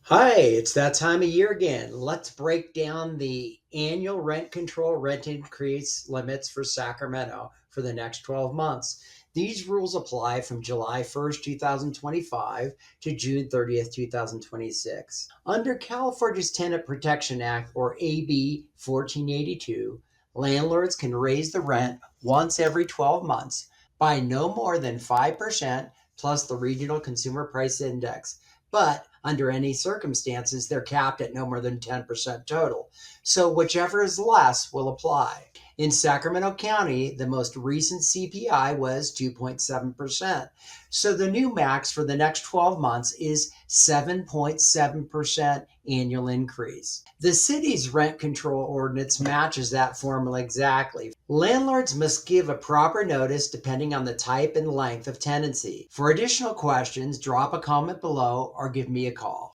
Hi, it's that time of year again. Let's break down the annual rent control rent increase limits for Sacramento for the next 12 months. These rules apply from July 1st, 2025 to June 30th, 2026. Under California's Tenant Protection Act, or AB 1482, landlords can raise the rent once every 12 months by no more than 5% plus the regional consumer price index, but under any circumstances, they're capped at no more than 10% total. So whichever is less will apply. In Sacramento County, the most recent CPI was 2.7%. So the new max for the next 12 months is 7.7% annual increase. The city's rent control ordinance matches that formula exactly. Landlords must give a proper notice depending on the type and length of tenancy. For additional questions, drop a comment below or give me a call.